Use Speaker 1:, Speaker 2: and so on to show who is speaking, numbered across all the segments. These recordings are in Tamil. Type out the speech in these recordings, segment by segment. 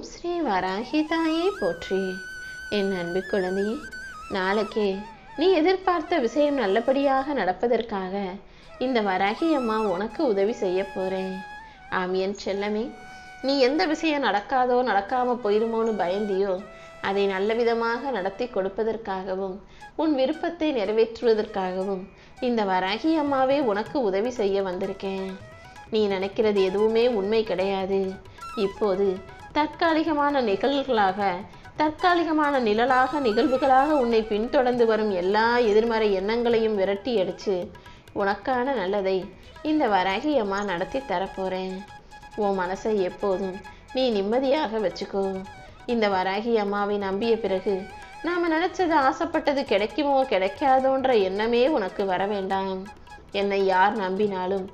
Speaker 1: ஸ்ரீ வராகி தாயே போற்றி. என் அன்பு குழந்தையே, நாளைக்கே நீ எதிர்பார்த்த விஷயம் நல்லபடியாக நடப்பதற்காக இந்த வராகி அம்மா உனக்கு உதவி செய்ய போறேன். ஆம் என் செல்லமே, நீ எந்த விஷயம் நடக்காதோ நடக்காம போயிருமோன்னு பயந்தியோ அதை நல்ல விதமாக நடத்தி கொடுப்பதற்காகவும் உன் விருப்பத்தை நிறைவேற்றுவதற்காகவும் இந்த வராகி அம்மாவே உனக்கு உதவி செய்ய வந்திருக்கேன். நீ நினைக்கிறது எதுவுமே உண்மை கிடையாது. இப்போது தற்காலிகமான நிகழ்வுகளாக உன்னை பின்தொடர்ந்து வரும் எல்லா எதிர்மறை எண்ணங்களையும் விரட்டி அடிச்சு உனக்கான நல்லதை இந்த வராகி அம்மா நடத்தி தரப்போறேன். உன் மனசை எப்போதும் நீ நிம்மதியாக வச்சுக்கோ. இந்த வராகி அம்மாவை நம்பிய பிறகு நாம நினைச்சது ஆசைப்பட்டது கிடைக்குமோ கிடைக்காதோன்ற எண்ணமே உனக்கு வர வேண்டாம். என்னை யார் நம்பினாலும்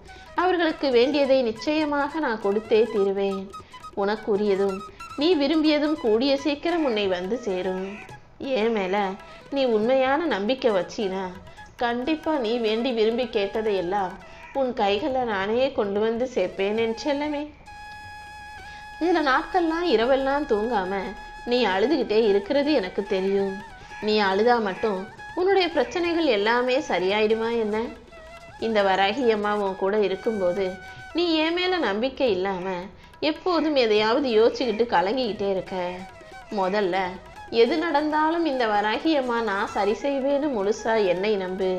Speaker 1: அவர்களுக்கு வேண்டியதை நிச்சயமாக நான் கொடுத்தே தீருவேன். உனக்குரியதும் நீ விரும்பியதும் கூடிய சீக்கிரம் உன்னை வந்து சேரும். ஏன் மேல நீ உண்மையான நம்பிக்கை வச்சினா கண்டிப்பா நீ வேண்டி விரும்பி கேட்டதையெல்லாம் உன் கைகளை நானே கொண்டு வந்து சேர்ப்பேன் என் செல்லமே. இதுல நாட்கள்லாம் இரவெல்லாம் தூங்காம நீ அழுதுகிட்டே இருக்கிறது எனக்கு தெரியும். நீ அழுதா மட்டும் உன்னுடைய பிரச்சனைகள் எல்லாமே சரியாயிடுமா என்ன? இந்த வராகி அம்மா உன் கூட இருக்கும்போது நீ என் மேல நம்பிக்கை இல்லாம எப்போதும் எதையாவது யோசிச்சுக்கிட்டு கலங்கிக்கிட்டே இருக்க. முதல்ல எது நடந்தாலும் இந்த வராகி அம்மா நான் சரி செய்வேன்னு முழுசா என்னை நம்பு.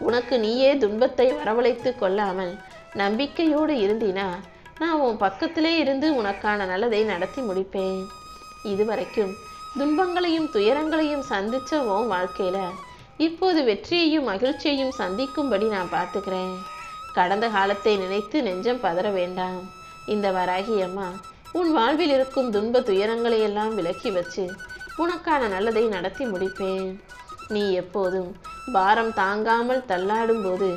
Speaker 1: உனக்கு நீயே துன்பத்தை வரவழைத்து கொள்ளாமல் நம்பிக்கையோடு இருந்தினா நான் உன் பக்கத்திலே இருந்து உனக்கான நல்லதை நடத்தி முடிப்பேன். இதுவரைக்கும் துன்பங்களையும் துயரங்களையும் சந்திச்ச உன் வாழ்க்கையில இப்போது வெற்றியையும் மகிழ்ச்சியையும் சந்திக்கும்படி நான் பார்த்துக்கிறேன். கடந்த காலத்தை நினைத்து நெஞ்சம் பதற வேண்டாம். இந்த வராகி அம்மா உன் வாழ்வில் இருக்கும் துன்ப துயரங்களை எல்லாம் விலக்கி வச்சு உனக்கான நல்லதை நடத்தி முடிப்பேன். நீ எப்போதும் பாரம் தாங்காமல் தள்ளாடும் போது,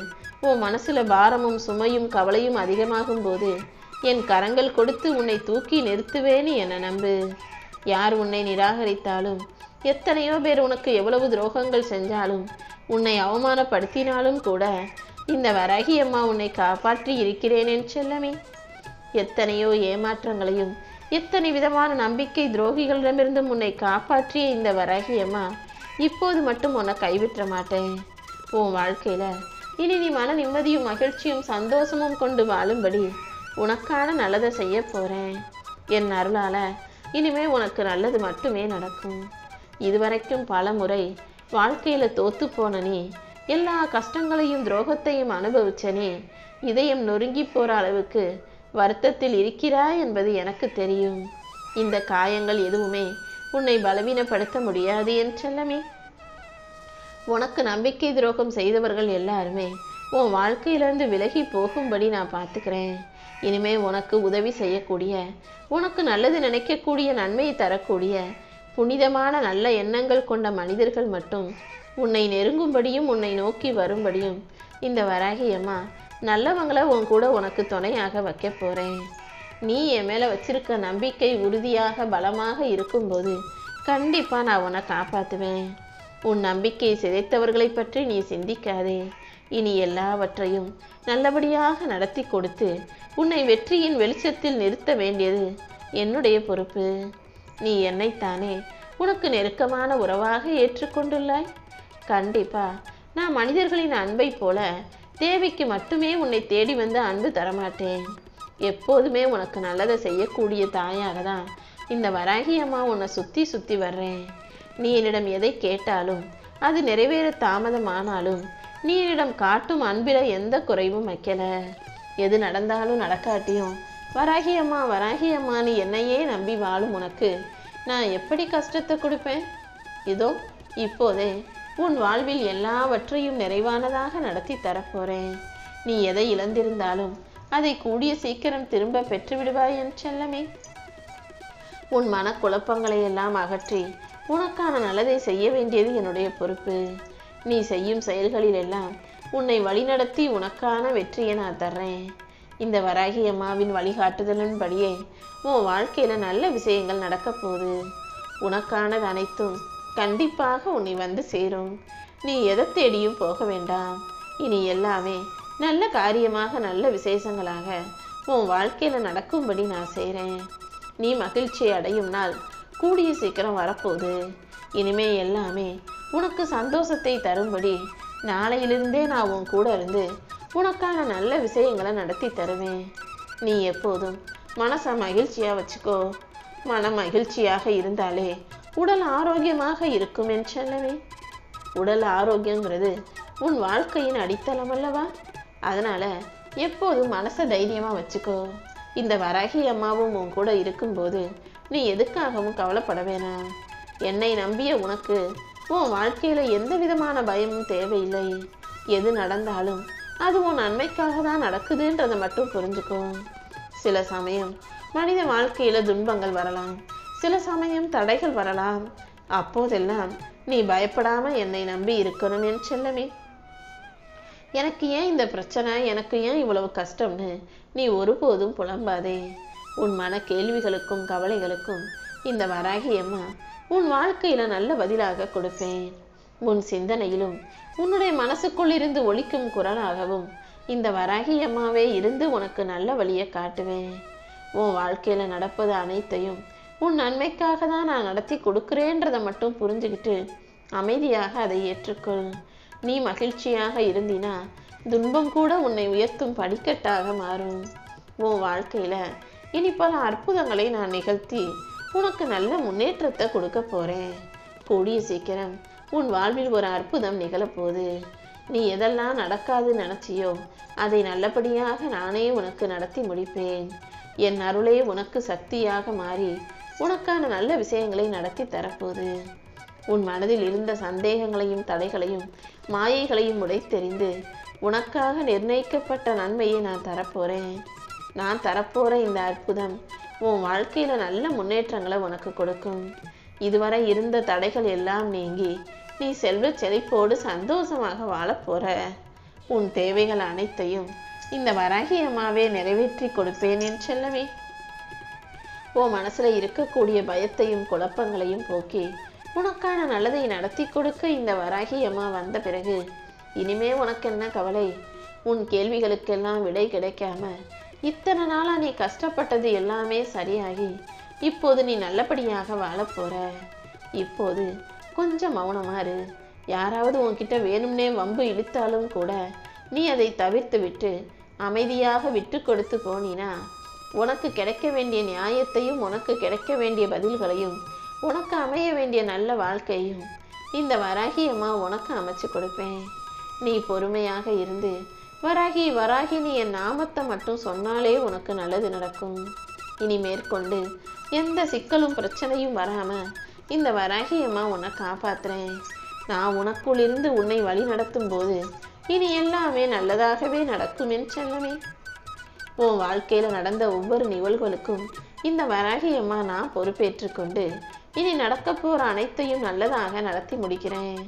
Speaker 1: உன் மனசுல பாரமும் சுமையும் கவலையும் அதிகமாகும் போது என் கரங்கள் கொடுத்து உன்னை தூக்கி நிறுத்துவேன்னு என்னை நம்பு. யார் உன்னை நிராகரித்தாலும், எத்தனையோ பேர் உனக்கு எவ்வளவு துரோகங்கள் செஞ்சாலும், உன்னை அவமானப்படுத்தினாலும் கூட இந்த வராகி அம்மா உன்னை காப்பாற்றி இருக்கிறேன் என் செல்லமே. எத்தனையோ ஏமாற்றங்களையும் எத்தனை விதமான நம்பிக்கை துரோகிகளிடமிருந்தும் உன்னை காப்பாற்றிய இந்த வராகி அம்மா இப்போது மட்டும் உன்னை கைவிட்ட மாட்டேன். உன் வாழ்க்கையில இனி நீ மன நிம்மதியும் மகிழ்ச்சியும் சந்தோஷமும் கொண்டு வாழும்படி உனக்கான நல்லதை செய்ய போறேன். என் அருளால இனிமே உனக்கு நல்லது மட்டுமே நடக்கும். இதுவரைக்கும் பல முறை வாழ்க்கையில தோத்து போன நீ, எல்லா கஷ்டங்களையும் துரோகத்தையும் அனுபவிச்ச நீ, இதயம் நொறுங்கி போற அளவுக்கு வருத்தத்தில் இருக்கிறாய் என்பது எனக்கு தெரியும். இந்த காயங்கள் எதுவுமே உன்னை பலவீனப்படுத்த முடியாது என் செல்லமே. உனக்கு நம்பிக்கை துரோகம் செய்தவர்கள் எல்லாருமே உன் வாழ்க்கையிலிருந்து விலகி போகும்படி நான் பார்த்துக்கிறேன். இனிமே உனக்கு உதவி செய்யக்கூடிய, உனக்கு நல்லது நினைக்கக்கூடிய, நன்மையை தரக்கூடிய புனிதமான நல்ல எண்ணங்கள் கொண்ட மனிதர்கள் மட்டும் உன்னை நெருங்கும்படியும் உன்னை நோக்கி வரும்படியும் இந்த வராகி அம்மா நல்லவங்களை உன் கூட உனக்கு துணையாக வைக்க போறேன். நீ என் மேல வச்சிருக்க நம்பிக்கை உறுதியாக பலமாக இருக்கும்போது கண்டிப்பா நான் உன்னை காப்பாத்துவேன். உன் நம்பிக்கையை சிதைத்தவர்களை பற்றி நீ சிந்திக்காதே. இனி எல்லாவற்றையும் நல்லபடியாக நடத்தி கொடுத்து உன்னை வெற்றியின் வெளிச்சத்தில் நிறுத்த வேண்டியது என்னுடைய பொறுப்பு. நீ என்னைத்தானே உனக்கு நெருக்கமான உறவாக ஏற்றுக்கொண்டுள்ளாய். கண்டிப்பா நான் மனிதர்களின் அன்பை போல தேவைக்கு மட்டுமே உன்னை தேடி வந்து அன்பு தரமாட்டேன். எப்போதுமே உனக்கு நல்லதை செய்யக்கூடிய தாயாக தான் இந்த வராகி அம்மா உன்னை சுத்தி சுத்தி வர்றேன். நீ என்னிடம் எதை கேட்டாலும் அது நிறைவேற தாமதமானாலும் நீ என்னிடம் காட்டும் அன்பில எந்த குறைவும் வைக்கல. எது நடந்தாலும் நடக்காட்டியும் வராகி அம்மா நீ என்னையே நம்பி வாழும் உனக்கு நான் எப்படி கஷ்டத்தை கொடுப்பேன்? இதோ இப்போதே உன் வாழ்வில் எல்லாவற்றையும் நிறைவானதாக நடத்தி தரப்போறேன். நீ எதை இழந்திருந்தாலும் அதை கூடிய சீக்கிரம் திரும்ப பெற்று விடுவாய் என் செல்லமே. உன் மனக்குழப்பங்களை எல்லாம் அகற்றி உனக்கான நல்லதை செய்ய வேண்டியது என்னுடைய பொறுப்பு. நீ செய்யும் செயல்களில் எல்லாம் உன்னை வழிநடத்தி உனக்கான வெற்றியை நான் தர்றேன். இந்த வராகி அம்மாவின் வழிகாட்டுதலின்படியே உன் வாழ்க்கையில நல்ல விஷயங்கள் நடக்க போகுது. உனக்கானது அனைத்தும் கண்டிப்பாக உன்னை வந்து சேரும். நீ எதை தேடியும் போக வேண்டாம். இனி எல்லாமே நல்ல காரியமாக நல்ல விசேஷங்களாக உன் வாழ்க்கையில நடக்கும்படி நான் செய்கிறேன். நீ மகிழ்ச்சி அடையும் நாள் கூடிய சீக்கிரம் வரப்போகுது. இனிமே எல்லாமே உனக்கு சந்தோஷத்தை தரும்படி நாளையிலிருந்தே நான் உன் கூட இருந்து உனக்கான நல்ல விஷயங்களை நடத்தி தருவேன். நீ எப்போதும் மனசை மகிழ்ச்சியாக வச்சுக்கோ. மன மகிழ்ச்சியாக இருந்தாலே உடல் ஆரோக்கியமாக இருக்கும் என் செல்லமே. உடல் ஆரோக்கியங்கிறது உன் வாழ்க்கையின் அடித்தளம் அல்லவா? அதனால எப்போதும் மனசை தைரியமாக வச்சுக்கோ. இந்த வராகி அம்மாவும் உன் கூட இருக்கும்போது நீ எதுக்காகவும் கவலைப்பட வேணாம். என்னை நம்பிய உனக்கு உன் வாழ்க்கையில் எந்த விதமான பயமும் தேவையில்லை. எது நடந்தாலும் அது உன் நன்மைக்காக தான் நடக்குதுன்றதை மட்டும் புரிஞ்சுக்கோ. சில சமயம் மனித வாழ்க்கையில் துன்பங்கள் வரலாம், சில சமயம் தடைகள் வரலாம். அப்போதெல்லாம் நீ பயப்படாமல் என்னை நம்பி இருக்கணும் என் செல்லமே. எனக்கு ஏன் இந்த பிரச்சனை, எனக்கு ஏன் இவ்வளவு கஷ்டம்னு நீ ஒருபோதும் புலம்பாதே. உன் மன கேள்விகளுக்கும் கவலைகளுக்கும் இந்த வராகி அம்மா உன் வாழ்க்கையில் நல்ல பதிலாக கொடுப்பேன். உன் சிந்தனையிலும் உன்னுடைய மனசுக்குள் இருந்து ஒலிக்கும் குரலாகவும் இந்த வராகி அம்மாவே இருந்து உனக்கு நல்ல வழியை காட்டுவேன். உன் வாழ்க்கையில் நடப்பது அனைத்தையும் உன் நன்மைக்காக தான் நான் நடத்தி கொடுக்குறேன்றதை மட்டும் புரிஞ்சுக்கிட்டு அமைதியாக அதை ஏற்றுக்கொள். நீ மகிழ்ச்சியாக இருந்தினா துன்பம் கூட உன்னை உயர்த்தும் படிக்கட்டாக மாறும். உன் வாழ்க்கையில் இனி பல அற்புதங்களை நான் நிகழ்த்தி உனக்கு நல்ல முன்னேற்றத்தை கொடுக்க போகிறேன். கூடிய சீக்கிரம் உன் வாழ்வில் ஒரு அற்புதம் நிகழப்போகுது. நீ எதெல்லாம் நடக்காதுன்னு நினச்சியோ அதை நல்லபடியாக நானே உனக்கு நடத்தி முடிப்பேன். என் அருளே உனக்கு சக்தியாக மாறி உனக்கான நல்ல விஷயங்களை நடத்தி தரப்போகுது. உன் மனதில் இருந்த சந்தேகங்களையும் தடைகளையும் மாயைகளையும் உடைத்தெறிந்து உனக்காக நிர்ணயிக்கப்பட்ட நன்மையை நான் தரப்போகிறேன். நான் தரப்போகிற இந்த அற்புதம் உன் வாழ்க்கையில் நல்ல முன்னேற்றங்களை உனக்கு கொடுக்கும். இதுவரை இருந்த தடைகள் எல்லாம் நீங்கி நீ செல்வ செழிப்போடு சந்தோஷமாக வாழப்போற. உன் தேவைகள் அனைத்தையும் இந்த வராகி அம்மாவே நிறைவேற்றி கொடுப்பேன் என் செல்லமே. உன் மனசுல இருக்கக்கூடிய பயத்தையும் குழப்பங்களையும் போக்கி உனக்கான நல்லதை நடத்தி கொடுக்க இந்த வராகி அம்மா வந்த பிறகு இனிமே உனக்கு என்ன கவலை? உன் கேள்விகளுக்கெல்லாம் விடை கிடைக்காம இத்தனை நாளா நீ கஷ்டப்பட்டது எல்லாமே சரியாகி இப்போது நீ நல்லபடியாக வாழப்போற. இப்போது கொஞ்சம் மௌனமா இரு. யாராவது உன்கிட்ட வேணும்னே வம்பு இழுத்தாலும் கூட நீ அதை தவிர்த்து விட்டு அமைதியாக விட்டு கொடுத்து போனினா உனக்கு கிடைக்க வேண்டிய நியாயத்தையும் உனக்கு கிடைக்க வேண்டிய பதில்களையும் உனக்கு அமைய வேண்டிய நல்ல வாழ்க்கையும் இந்த வராகி அம்மா உனக்கு அமைச்சு கொடுப்பேன். நீ பொறுமையாக இருந்து வராகி வராகி நீ என் நாமத்தை மட்டும் சொன்னாலே உனக்கு நல்லது நடக்கும். இனி மேற்கொண்டு எந்த சிக்கலும் பிரச்சனையும் வராம இந்த வராகி அம்மா உன்னை காப்பாத்துறேன். நான் உனக்குள் இருந்து உன்னை வழி நடத்தும் போது இனி எல்லாமே நல்லதாகவே நடக்கும் என் செல்லமே. உன் வாழ்க்கையில நடந்த ஒவ்வொரு நிகழ்வுகளுக்கும் இந்த வராகி அம்மா நான் பொறுப்பேற்றுக்கொண்டு இனி நடக்க போற அனைத்தையும் நல்லதாக நடத்தி முடிக்கிறேன்.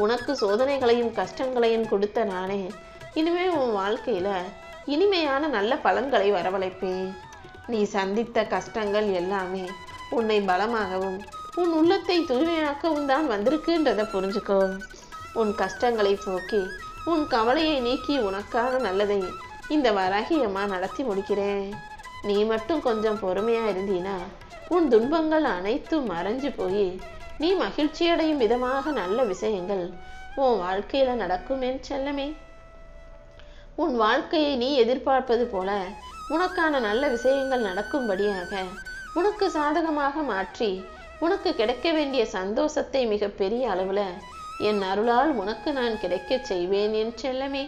Speaker 1: உனக்கு சோதனைகளையும் கஷ்டங்களையும் கொடுத்த நானே இனிமே உன் வாழ்க்கையில இனிமையான நல்ல பலன்களை வரவழைப்பேன். நீ சந்தித்த கஷ்டங்கள் எல்லாமே உன்னை பலமாகவும் உன் உள்ளத்தை தூய்மையாக்கவும் தான் வந்திருக்குன்றதை புரிஞ்சுக்கோ. உன் கஷ்டங்களை போக்கி உன் கவலையை நீக்கி உனக்கான நல்லதை இந்த வராகி அம்மா நடத்தி முடிக்கிறேன். நீ மட்டும் கொஞ்சம் பொறுமையா இருந்தீனா உன் துன்பங்கள் அனைத்தும் மறைஞ்சு போய் நீ மகிழ்ச்சியடையும் விதமாக நல்ல விஷயங்கள் உன் வாழ்க்கையில நடக்கும் என் செல்லமே. உன் வாழ்க்கையை நீ எதிர்பார்ப்பது போல உனக்கான நல்ல விஷயங்கள் நடக்கும்படியாக உனக்கு சாதகமாக மாற்றி உனக்கு கிடைக்க வேண்டிய சந்தோஷத்தை மிக பெரிய அளவுல என் அருளால் உனக்கு நான் கிடைக்க செய்வேன் என் செல்லமே.